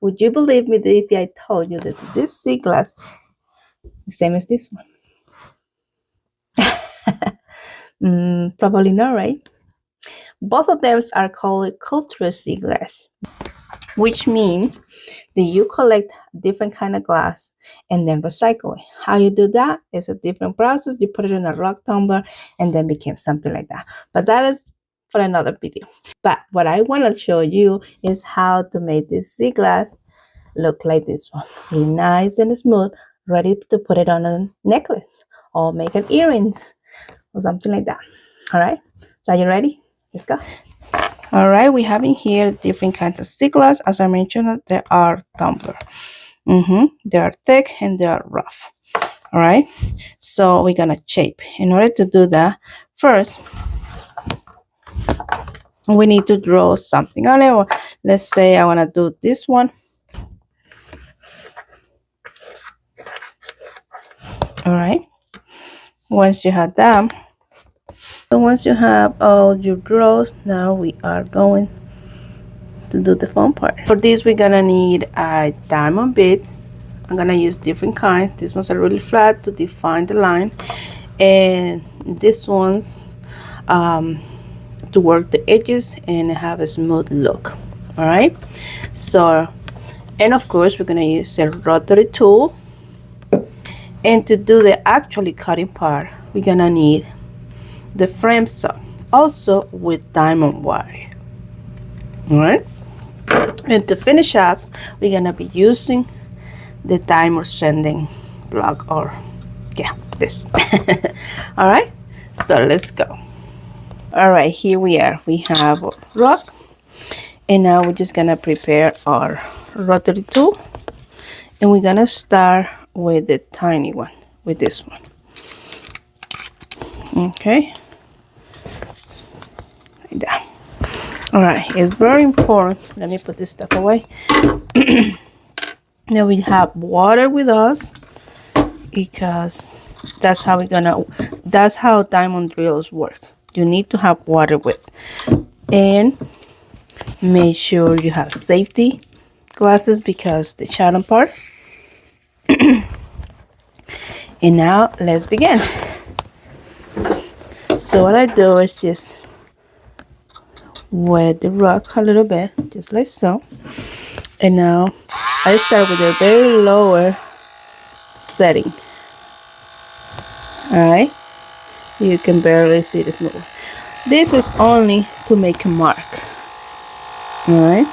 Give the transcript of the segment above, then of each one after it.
Would you believe me if I told you that this sea glass is the same as this one? Probably not, right? Both of them are called cultural sea glass, which means that you collect different kind of glass and then recycle it. How you do that is a different process. You put it in a rock tumbler and then became something like that. But that is for another video. But what I want to show you is how to make this sea glass look like this one. Really nice and smooth, ready to put it on a necklace or make an earrings or something like that. All right, so are you ready? Let's go. All right, we have in here different kinds of sea glass. As I mentioned, there are tumbler. They are thick and they are rough. All right, so we're gonna shape. In order to do that, first we need to draw something on it. Let's say I want to do this one. All right, once you have that, so once you have all your draws, now we are going to do the fun part. For this, we're gonna need a diamond bead. I'm gonna use different kinds. These ones are really flat to define the line, and this one's to work the edges and have a smooth look. All right, so, and of course we're gonna use a rotary tool, and to do the actually cutting part, we're gonna need the frame saw, also with diamond wire. All right, and to finish up, we're gonna be using the diamond sanding block, or yeah, this. All right, so let's go. All right, here we are. We have a rock, and now we're just gonna prepare our rotary tool, and we're gonna start with the tiny one, with this one. Okay, like that. All right, it's very important. Let me put this stuff away. Now we have water with us, because that's how diamond drills work. You need to have water with, and make sure you have safety glasses because the shadow part. And now let's begin. So what I do is just wet the rock a little bit, just like so. And now I start with a very lower setting. All right, you can barely see this move. This is only to make a mark. All right,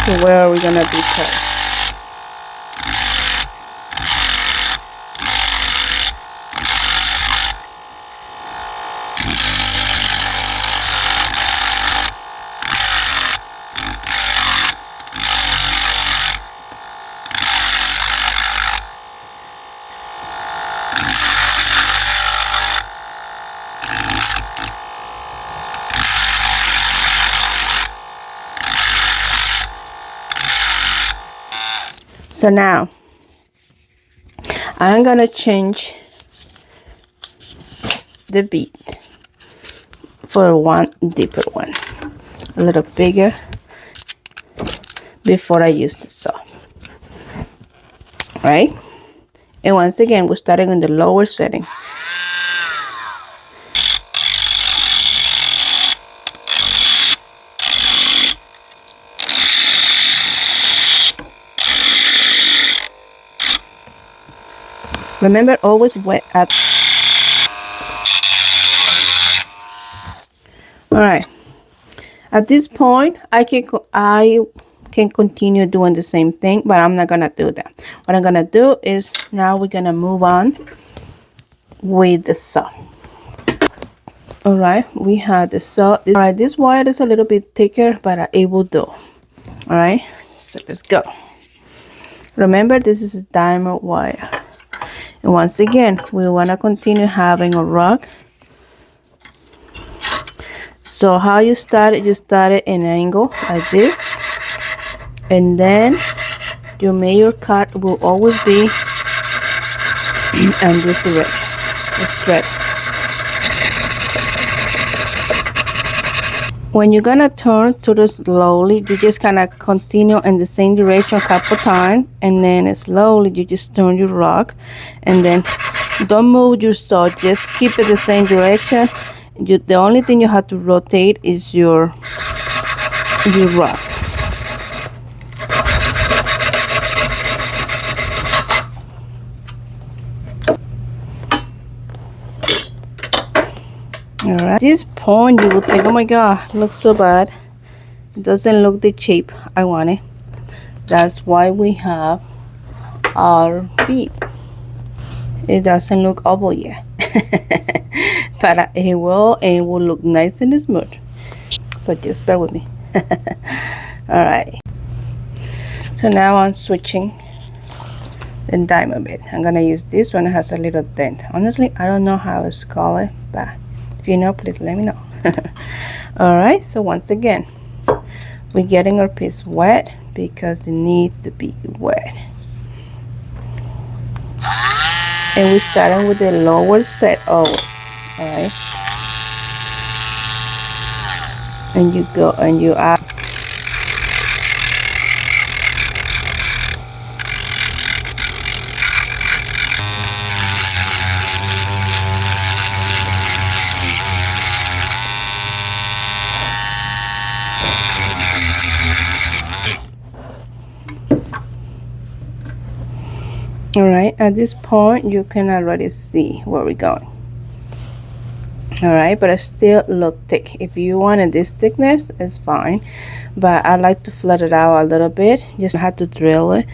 so where are we gonna be cut? So now I'm gonna change the bead for one deeper one, a little bigger, before I use the saw. Right? And once again, we're starting on the lower setting. Remember, always wet at. All right. At this point, I can continue doing the same thing, but I'm not gonna do that. What I'm gonna do is now we're gonna move on with the saw. All right, we have the saw. All right, this wire is a little bit thicker, but it will do. All right, so let's go. Remember, this is a diamond wire. And once again, we want to continue having a rock. So how you start it in an angle like this, and then your major cut will always be in this direction, straight. When you're gonna turn to the slowly, you just kind of continue in the same direction a couple times, and then slowly you just turn your rock, and then don't move your saw, just keep it the same direction. The only thing you have to rotate is your rock. Alright, at this point you will think, oh my god, it looks so bad, it doesn't look the shape I want it. That's why we have our beads. It doesn't look oval yet, but it will, and it will look nice and smooth, so just bear with me. Alright, so now I'm switching the diamond bit. I'm gonna use this one. It has a little dent. Honestly, I don't know how it's called, but if you know, please let me know. Alright, so once again, we're getting our piece wet because it needs to be wet. And we're starting with the lower set always. Alright. And you go and you add. Alright, at this point you can already see where we're going. Alright, but it still look thick. If you wanted this thickness, it's fine, but I like to flat it out a little bit. Just have to drill it.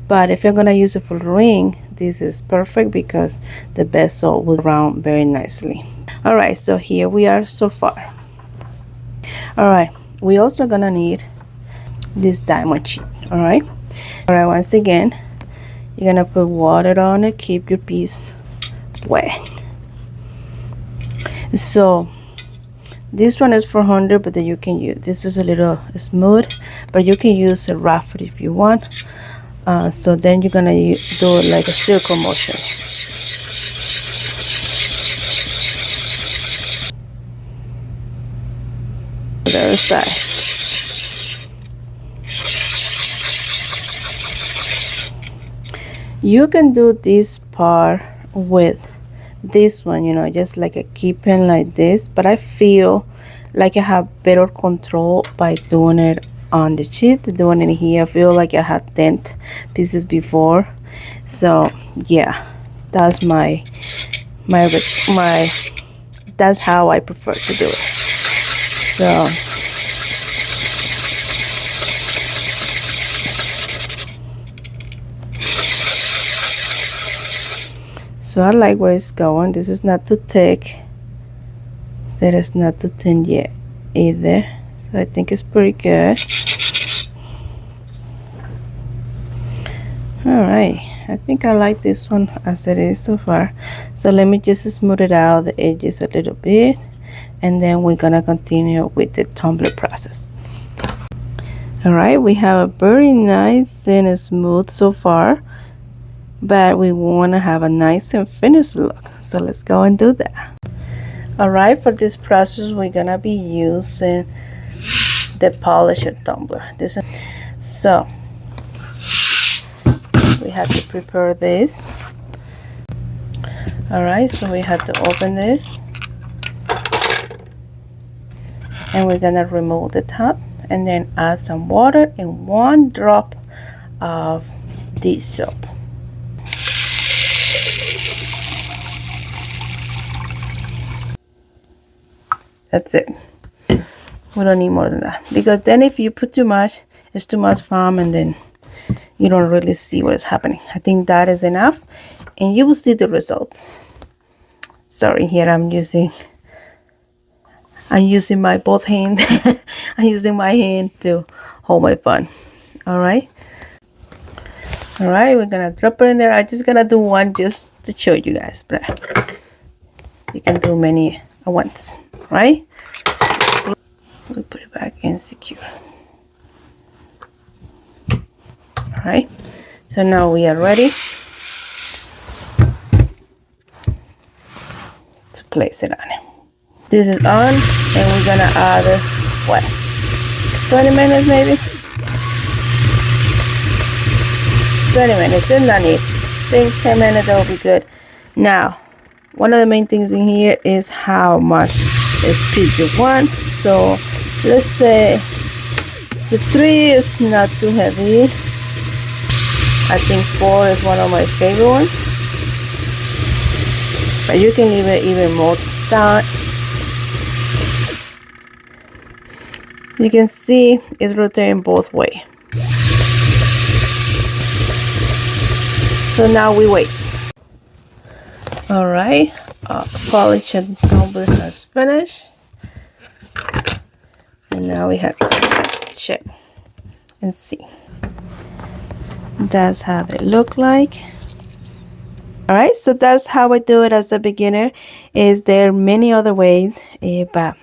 But if you're gonna use it for ring, this is perfect because the bezel will round very nicely. Alright, so here we are so far. Alright, we also gonna need this diamond sheet. Alright, once again, you're gonna put water on it, keep your piece wet. So this one is 400, but then you can use, this is a little smooth, but you can use a rough if you want. So then you're gonna do it like a circle motion. The other side. You can do this part with this one, you know, just like a keeping like this, but I feel like I have better control by doing it on the sheet, doing it here. I feel like I had dent pieces before, so yeah, that's my that's how I prefer to do it. So I like where it's going. This is not too thick. That is not too thin yet either. So I think it's pretty good. Alright, I think I like this one as it is so far. So let me just smooth it out the edges a little bit, and then we're gonna continue with the tumbler process. Alright, we have a very nice and smooth so far, but we want to have a nice and finished look, so let's go and do that. Alright, for this process we're gonna be using the polisher tumbler. So we have to prepare this. Alright, so we have to open this, and we're gonna remove the top, and then add some water and 1 drop of dish soap. That's it. We don't need more than that, because then if you put too much, it's too much foam, and then you don't really see what is happening. I think that is enough, and you will see the results. Sorry, here I'm using my both hands. I'm using my hand to hold my phone. Alright, we're gonna drop it in there. I'm just gonna do one just to show you guys, but you can do many at once, right? We'll put it back and secure. Alright, so now we are ready to place it on. This is on, and we're gonna add what, 20 minutes maybe? 20 minutes, and not need. I think 10 minutes that will be good. Now, one of the main things in here is how much speed you want. So let's say the 3 is not too heavy. I think 4 is one of my favorite ones, but you can leave it even more down. You can see it's rotating both ways. So now we wait. Alright, polish and tumbler has finished. And now we have to check and see. That's how they look like. Alright, so that's how I do it as a beginner. Is there many other ways, but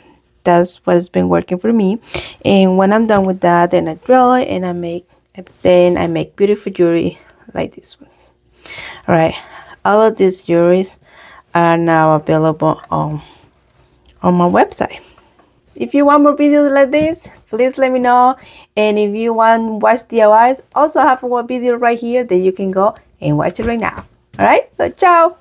that's what's been working for me. And when I'm done with that, then I drill it and I make beautiful jewelry like these ones. Alright, all of these jewelries are now available on my website. If you want more videos like this, please let me know. And if you want to watch DIYs, also have one video right here that you can go and watch it right now. Alright, so ciao!